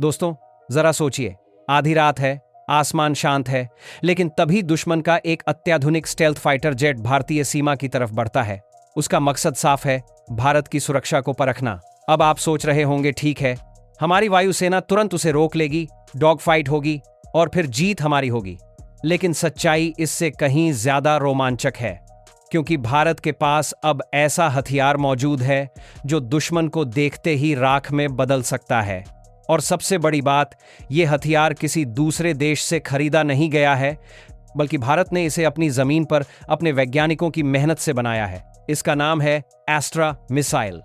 दोस्तों, जरा सोचिए, आधी रात है, आसमान शांत है, लेकिन तभी दुश्मन का एक अत्याधुनिक स्टेल्थ फाइटर जेट भारतीय सीमा की तरफ बढ़ता है। उसका मकसद साफ है, भारत की सुरक्षा को परखना। अब आप सोच रहे होंगे, ठीक है, हमारी वायुसेना तुरंत उसे रोक लेगी, डॉग फाइट होगी और फिर जीत हमारी होगी। लेकिन सच्चाई इससे कहीं ज्यादा रोमांचक है, क्योंकि भारत के पास अब ऐसा हथियार मौजूद है जो दुश्मन को देखते ही राख में बदल सकता है। और सबसे बड़ी बात, यह हथियार किसी दूसरे देश से खरीदा नहीं गया है, बल्कि भारत ने इसे अपनी जमीन पर अपने वैज्ञानिकों की मेहनत से बनाया है। इसका नाम है एस्ट्रा मिसाइल।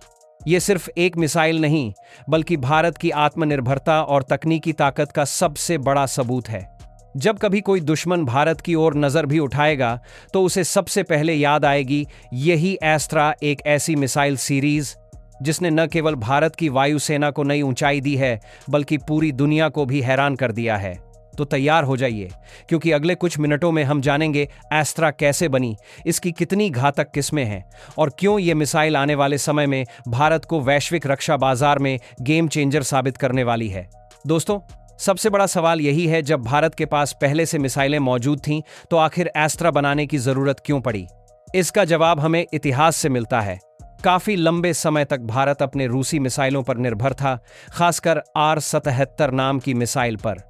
यह सिर्फ एक मिसाइल नहीं, बल्कि भारत की आत्मनिर्भरता और तकनीकी ताकत का सबसे बड़ा सबूत है। जब कभी कोई दुश्मन भारत की ओर नजर भी उठाएगा, तो उसे सबसे पहले याद आएगी यही एस्ट्रा, एक ऐसी मिसाइल सीरीज जिसने न केवल भारत की वायुसेना को नई ऊंचाई दी है, बल्कि पूरी दुनिया को भी हैरान कर दिया है। तो तैयार हो जाइए, क्योंकि अगले कुछ मिनटों में हम जानेंगे एस्ट्रा कैसे बनी, इसकी कितनी घातक किस्में हैं और क्यों ये मिसाइल आने वाले समय में भारत को वैश्विक रक्षा बाजार में गेम चेंजर साबित करने वाली है। दोस्तों, सबसे बड़ा सवाल यही है, जब भारत के पास पहले से मिसाइलें मौजूद थीं, तो आखिर एस्ट्रा बनाने की जरूरत क्यों पड़ी? इसका जवाब हमें इतिहास से मिलता है। काफी लंबे समय तक भारत अपने रूसी मिसाइलों पर निर्भर था, खासकर R-77 नाम की मिसाइल पर।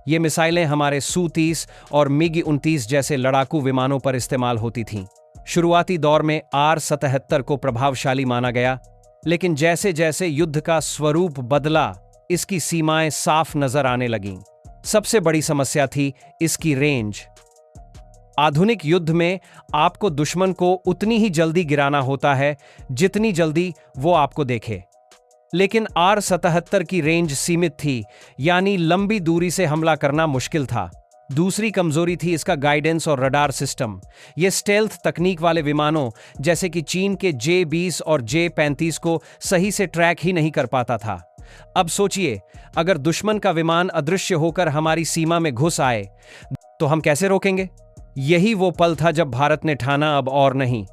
ये मिसाइलें हमारे Su-30 और MiG-29 जैसे लड़ाकू विमानों पर इस्तेमाल होती थीं। शुरुआती दौर में R-77 को प्रभावशाली माना गया, लेकिन जैसे जैसे युद्ध का स्वरूप बदला, इसकी सीमाएं साफ नजर आने लगीं। सबसे बड़ी समस्या थी इसकी रेंज। आधुनिक युद्ध में आपको दुश्मन को उतनी ही जल्दी गिराना होता है जितनी जल्दी वो आपको देखे, लेकिन R-77 की रेंज सीमित थी, यानी लंबी दूरी से हमला करना मुश्किल था। दूसरी कमजोरी थी इसका गाइडेंस और रडार सिस्टम। ये स्टेल्थ तकनीक वाले विमानों जैसे कि चीन के J-20 और J-35 को सही से ट्रैक ही नहीं कर पाता था। अब सोचिए, अगर दुश्मन का विमान अदृश्य होकर हमारी सीमा में घुस आए, तो हम कैसे रोकेंगे? यही वो पल था जब भारत ने ठाना, अब और नहीं।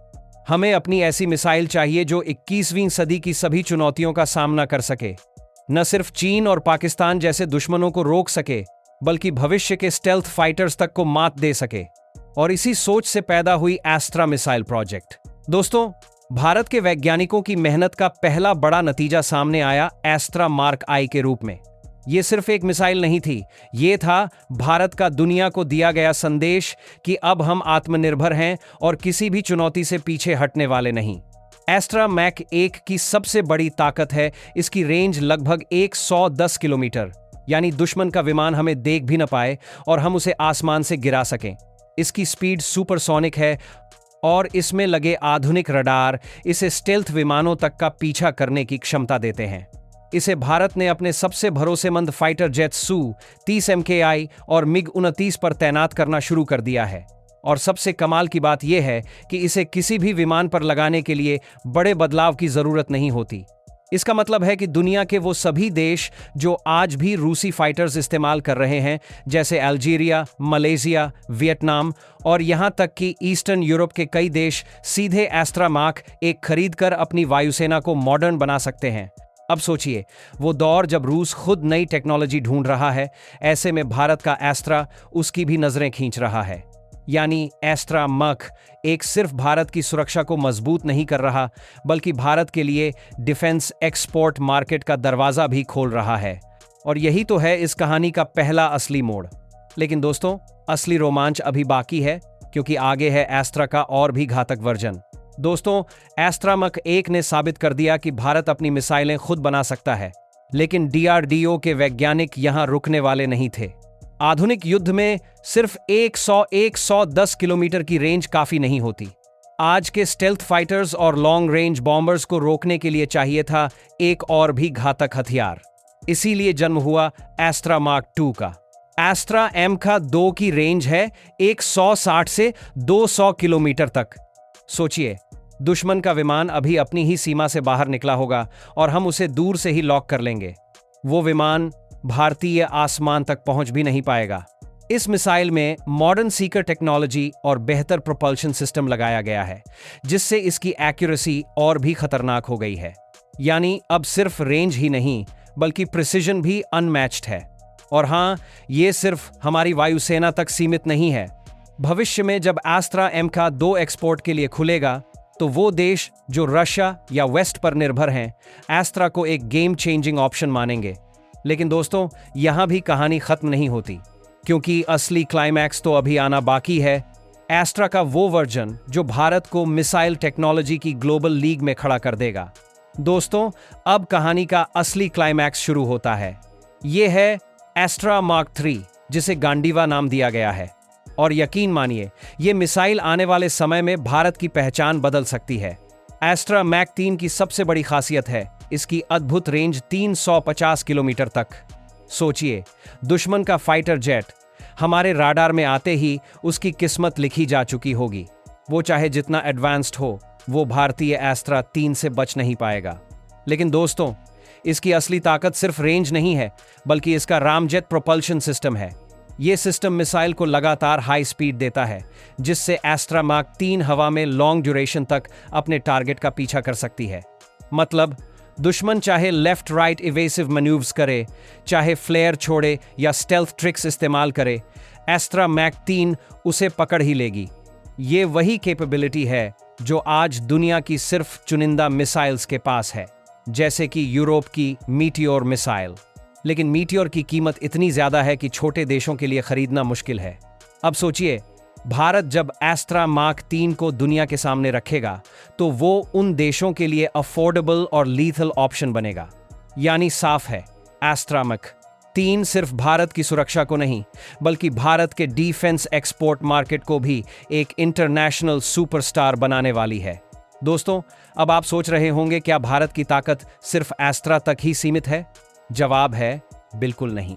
हमें अपनी ऐसी मिसाइल चाहिए जो 21वीं सदी की सभी चुनौतियों का सामना कर सके, न सिर्फ चीन और पाकिस्तान जैसे दुश्मनों को रोक सके, बल्कि भविष्य के स्टेल्थ फाइटर्स तक को मात दे सके। और इसी सोच से पैदा हुई एस्ट्रा मिसाइल प्रोजेक्ट। दोस्तों, भारत के वैज्ञानिकों की मेहनत का पहला बड़ा नतीजा सामने आया एस्ट्रा मार्क आई के रूप में। यह सिर्फ एक मिसाइल नहीं थी, यह था भारत का दुनिया को दिया गया संदेश कि अब हम आत्मनिर्भर हैं और किसी भी चुनौती से पीछे हटने वाले नहीं। एस्ट्रा मैक 1 की सबसे बड़ी ताकत है इसकी रेंज, लगभग 110 किलोमीटर, यानी दुश्मन का विमान हमें देख भी न पाए और हम उसे आसमान से गिरा सकें। इसकी स्पीड सुपरसोनिक है और इसमें लगे आधुनिक रडार इसे स्टेल्थ विमानों तक का पीछा करने की क्षमता देते हैं। इसे भारत ने अपने सबसे भरोसेमंद फाइटर जेट Su-30 MKI और MiG-29 पर तैनात करना शुरू कर दिया है। और सबसे कमाल की बात यह है कि इसे किसी भी विमान पर लगाने के लिए बड़े बदलाव की जरूरत नहीं होती। इसका मतलब है कि दुनिया के वो सभी देश जो आज भी रूसी फाइटर्स इस्तेमाल कर रहे हैं, जैसे अल्जीरिया, मलेशिया, वियतनाम और यहां तक कि ईस्टर्न यूरोप के कई देश, सीधे एस्ट्रा मार्क 1 खरीदकर अपनी वायुसेना को मॉडर्न बना सकते हैं। अब सोचिए, वो दौर जब रूस खुद नई टेक्नोलॉजी ढूंढ रहा है, ऐसे में भारत का एस्ट्रा उसकी भी नजरें खींच रहा है। यानी एस्ट्रा मक एक सिर्फ भारत की सुरक्षा को मजबूत नहीं कर रहा, बल्कि भारत के लिए डिफेंस एक्सपोर्ट मार्केट का दरवाजा भी खोल रहा है। और यही तो है इस कहानी का पहला असली मोड़। लेकिन दोस्तों, असली रोमांच अभी बाकी है, क्योंकि आगे है एस्ट्रा का और भी घातक वर्जन। दोस्तों, एस्ट्रा मक 1 ने साबित कर दिया कि भारत अपनी मिसाइलें खुद बना सकता है, लेकिन DRDO के वैज्ञानिक यहां रुकने वाले नहीं थे। आधुनिक युद्ध में सिर्फ 110 किलोमीटर की रेंज काफी नहीं होती। आज के स्टेल्थ फाइटर्स और लॉन्ग रेंज बॉम्बर्स को रोकने के लिए चाहिए था एक और भी घातक हथियार। इसीलिए जन्म हुआ एस्ट्रा मार्क 2 का। एस्ट्रा MK2 की रेंज है 160 से 200 किलोमीटर तक। सोचिए, दुश्मन का विमान अभी अपनी ही सीमा से बाहर निकला होगा और हम उसे दूर से ही लॉक कर लेंगे। वो विमान भारतीय आसमान तक पहुंच भी नहीं पाएगा। इस मिसाइल में मॉडर्न सीकर टेक्नोलॉजी और बेहतर प्रोपल्शन सिस्टम लगाया गया है, जिससे इसकी एक्यूरेसी और भी खतरनाक हो गई है। यानी अब सिर्फ रेंज ही नहीं, बल्कि प्रिसिजन भी अनमैच्ड है। और हाँ, ये सिर्फ हमारी वायुसेना तक सीमित नहीं है। भविष्य में जब एस्त्रा एमका 2 एक्सपोर्ट के लिए खुलेगा, तो वो देश जो रशिया या वेस्ट पर निर्भर हैं, एस्त्रा को एक गेम चेंजिंग ऑप्शन मानेंगे। लेकिन दोस्तों, यहां भी कहानी खत्म नहीं होती, क्योंकि असली क्लाइमैक्स तो अभी आना बाकी है। एस्त्रा का वो वर्जन जो भारत को मिसाइल टेक्नोलॉजी की ग्लोबल लीग में खड़ा कर देगा। दोस्तों, अब कहानी का असली क्लाइमैक्स शुरू होता है। ये है एस्ट्रा मार्क 3, जिसे गांडीवा नाम दिया गया है। और यकीन मानिए, ये मिसाइल आने वाले समय में भारत की पहचान बदल सकती है। एस्ट्रा मैक 3 की सबसे बड़ी खासियत है इसकी अद्भुत रेंज 350 किलोमीटर तक। सोचिए, दुश्मन का फाइटर जेट हमारे राडार में आते ही उसकी किस्मत लिखी जा चुकी होगी। वो चाहे जितना एडवांस्ड हो, वो भारतीय एस्त्रा 3 से बच नहीं पाएगा। लेकिन दोस्तों, इसकी असली ताकत सिर्फ रेंज नहीं है, बल्कि इसका रामजेट प्रोपल्शन सिस्टम है। ये सिस्टम मिसाइल को लगातार हाई स्पीड देता है, जिससे एस्ट्रा मार्क 3 हवा में लॉन्ग ड्यूरेशन तक अपने टारगेट का पीछा कर सकती है। मतलब दुश्मन चाहे लेफ्ट राइट इवेसिव मैन्यूव्स करे, चाहे फ्लेयर छोड़े या स्टेल्थ ट्रिक्स इस्तेमाल करे, एस्ट्रा मैक 3 उसे पकड़ ही लेगी। ये वही कैपेबिलिटी है जो आज दुनिया की सिर्फ चुनिंदा मिसाइल्स के पास है, जैसे कि यूरोप की मीटियोर मिसाइल। लेकिन मीटियोर की कीमत इतनी ज्यादा है कि छोटे देशों के लिए खरीदना मुश्किल है। अब सोचिए, भारत जब एस्ट्रा मार्क 3 को दुनिया के सामने रखेगा, तो वो उन देशों के लिए अफोर्डेबल और लीथल ऑप्शन बनेगा। यानी साफ है, एस्ट्रा मार्क 3 सिर्फ भारत की सुरक्षा को नहीं, बल्कि भारत के डिफेंस एक्सपोर्ट मार्केट को भी एक इंटरनेशनल सुपरस्टार बनाने वाली है। दोस्तों, अब आप सोच रहे होंगे, क्या भारत की ताकत सिर्फ एस्ट्रा तक ही सीमित है? जवाब है बिल्कुल नहीं।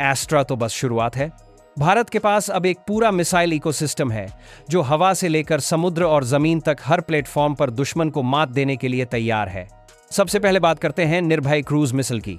एस्ट्रा तो बस शुरुआत है। भारत के पास अब एक पूरा मिसाइल इकोसिस्टम है, जो हवा से लेकर समुद्र और जमीन तक हर प्लेटफॉर्म पर दुश्मन को मात देने के लिए तैयार है। सबसे पहले बात करते हैं निर्भय क्रूज मिसाइल की।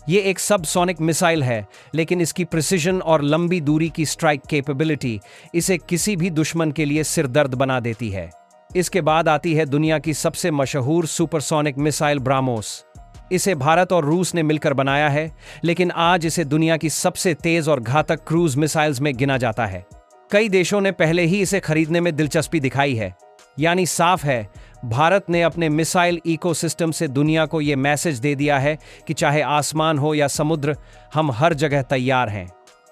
ये एक सबसोनिक मिसाइल है, लेकिन इसकी प्रिसिजन और लंबी दूरी की स्ट्राइक कैपेबिलिटी इसे किसी भी दुश्मन के लिए सिरदर्द बना देती है। इसके बाद आती है दुनिया की सबसे मशहूर सुपरसोनिक मिसाइल ब्राह्मोस। इसे भारत और रूस ने मिलकर बनाया है, लेकिन आज इसे दुनिया की सबसे तेज और घातक क्रूज मिसाइल्स में गिना जाता है। कई देशों ने पहले ही इसे खरीदने में दिलचस्पी दिखाई है। यानी साफ है, भारत ने अपने मिसाइल इकोसिस्टम से दुनिया को यह मैसेज दे दिया है कि चाहे आसमान हो या समुद्र, हम हर जगह तैयार हैं।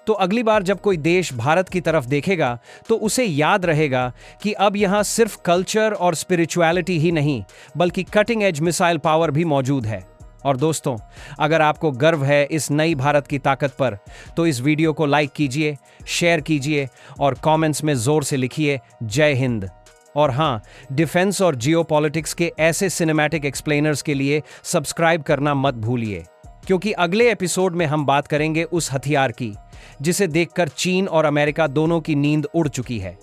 तो अगली बार जब कोई देश भारत की तरफ देखेगा, तो उसे याद रहेगा कि अब यहां सिर्फ कल्चर और स्पिरिचुअलिटी ही नहीं, बल्कि कटिंग एज मिसाइल पावर भी मौजूद है। और दोस्तों, अगर आपको गर्व है इस नई भारत की ताकत पर, तो इस वीडियो को लाइक कीजिए, शेयर कीजिए और कमेंट्स में जोर से लिखिए जय हिंद। और हाँ, डिफेंस और जियोपॉलिटिक्स के ऐसे सिनेमैटिक एक्सप्लेनर्स के लिए सब्सक्राइब करना मत भूलिए, क्योंकि अगले एपिसोड में हम बात करेंगे उस हथियार की जिसे देखकर चीन और अमेरिका दोनों की नींद उड़ चुकी है।